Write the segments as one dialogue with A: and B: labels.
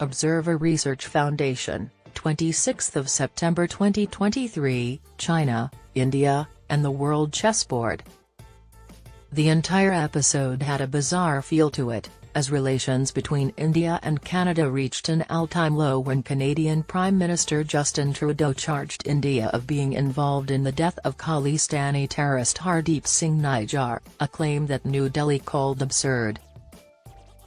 A: Observer Research Foundation, 26 September 2023, China, India, and the World Chessboard. The entire episode had a bizarre feel to it, as relations between India and Canada reached an all-time low when Canadian Prime Minister Justin Trudeau charged India of being involved in the death of Khalistani terrorist Hardeep Singh Nijjar, a claim that New Delhi called absurd.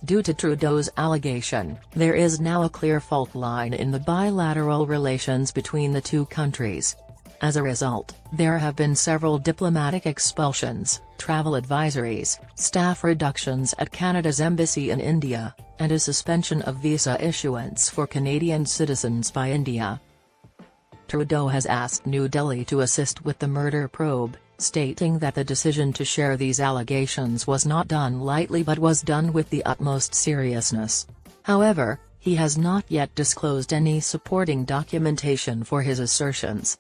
A: Due to Trudeau's allegation, there is now a clear fault line in the bilateral relations between the two countries. As a result, there have been several diplomatic expulsions, travel advisories, staff reductions at Canada's embassy in India, and a suspension of visa issuance for Canadian citizens by India. Trudeau has asked New Delhi to assist with the murder probe, stating that the decision to share these allegations was not done lightly but was done with the utmost seriousness. However, he has not yet disclosed any supporting documentation for his assertions.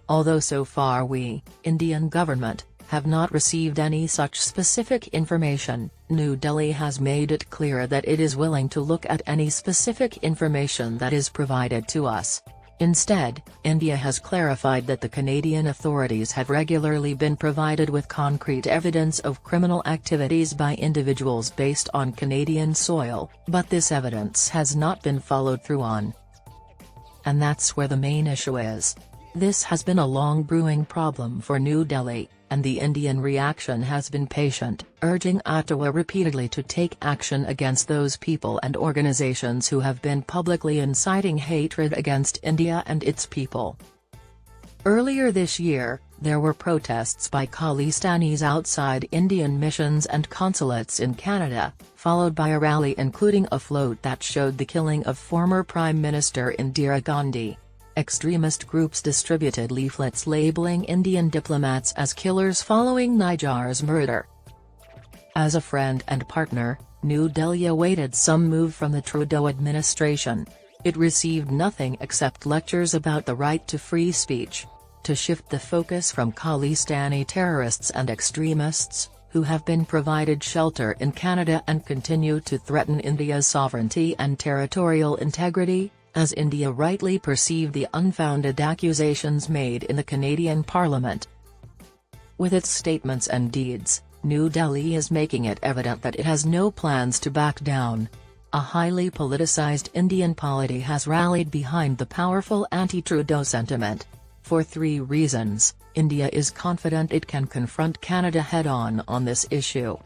A: Although so far we, Indian government, have not received any such specific information, New Delhi has made it clear that it is willing to look at any specific information that is provided to us. Instead, India has clarified that the Canadian authorities have regularly been provided with concrete evidence of criminal activities by individuals based on Canadian soil, but this evidence has not been followed through on. And that's where the main issue is. This has been a long brewing problem for New Delhi, and the Indian reaction has been patient, urging Ottawa repeatedly to take action against those people and organizations who have been publicly inciting hatred against India and its people. Earlier this year, there were protests by Khalistanis outside Indian missions and consulates in Canada, followed by a rally including a float that showed the killing of former Prime Minister Indira Gandhi. Extremist groups distributed leaflets labeling Indian diplomats as killers following Nijjar's murder. As a friend and partner, New Delhi awaited some move from the Trudeau administration. It received nothing except lectures about the right to free speech. To shift the focus from Khalistani terrorists and extremists, who have been provided shelter in Canada and continue to threaten India's sovereignty and territorial integrity, as India rightly perceived the unfounded accusations made in the Canadian Parliament. With its statements and deeds, New Delhi is making it evident that it has no plans to back down. A highly politicized Indian polity has rallied behind the powerful anti-Trudeau sentiment. For three reasons, India is confident it can confront Canada head-on on this issue.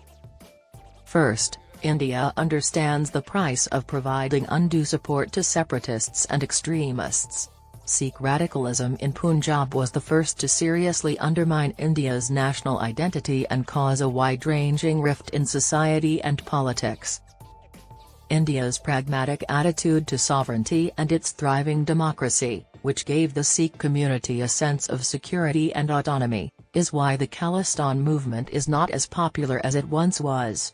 A: First, India understands the price of providing undue support to separatists and extremists. Sikh radicalism in Punjab was the first to seriously undermine India's national identity and cause a wide-ranging rift in society and politics. India's pragmatic attitude to sovereignty and its thriving democracy, which gave the Sikh community a sense of security and autonomy, is why the Khalistan movement is not as popular as it once was.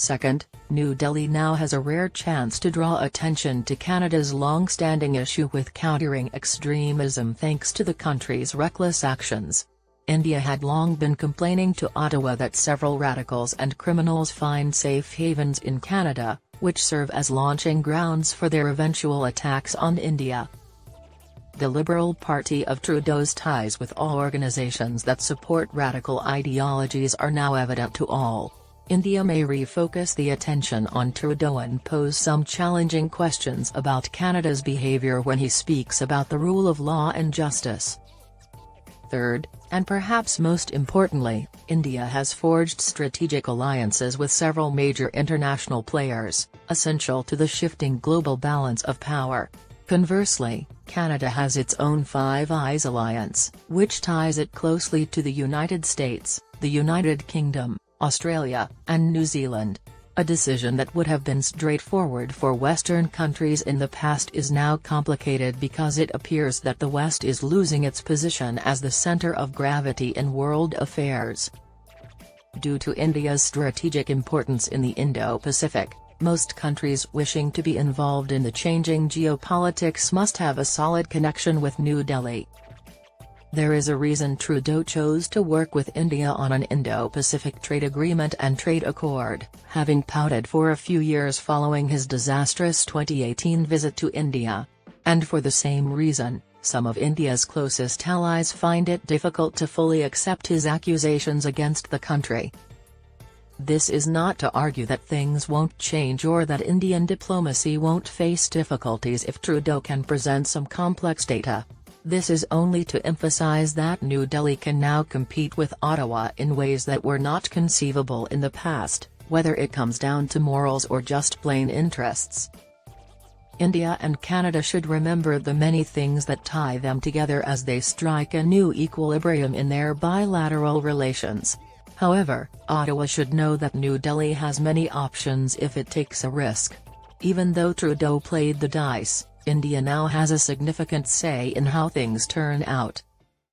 A: Second, New Delhi now has a rare chance to draw attention to Canada's long-standing issue with countering extremism thanks to the country's reckless actions. India had long been complaining to Ottawa that several radicals and criminals find safe havens in Canada, which serve as launching grounds for their eventual attacks on India. The Liberal Party of Trudeau's ties with all organizations that support radical ideologies are now evident to all. India may refocus the attention on Trudeau and pose some challenging questions about Canada's behaviour when he speaks about the rule of law and justice. Third, and perhaps most importantly, India has forged strategic alliances with several major international players, essential to the shifting global balance of power. Conversely, Canada has its own Five Eyes alliance, which ties it closely to the United States, the United Kingdom, Australia, and New Zealand. A decision that would have been straightforward for Western countries in the past is now complicated because it appears that the West is losing its position as the center of gravity in world affairs. Due to India's strategic importance in the Indo-Pacific, most countries wishing to be involved in the changing geopolitics must have a solid connection with New Delhi. There is a reason Trudeau chose to work with India on an Indo-Pacific trade agreement and trade accord, having pouted for a few years following his disastrous 2018 visit to India. And for the same reason, some of India's closest allies find it difficult to fully accept his accusations against the country. This is not to argue that things won't change or that Indian diplomacy won't face difficulties if Trudeau can present some complex data. This is only to emphasize that New Delhi can now compete with Ottawa in ways that were not conceivable in the past, whether it comes down to morals or just plain interests. India and Canada should remember the many things that tie them together as they strike a new equilibrium in their bilateral relations. However, Ottawa should know that New Delhi has many options if it takes a risk. Even though Trudeau played the dice, India now has a significant say in how things turn out.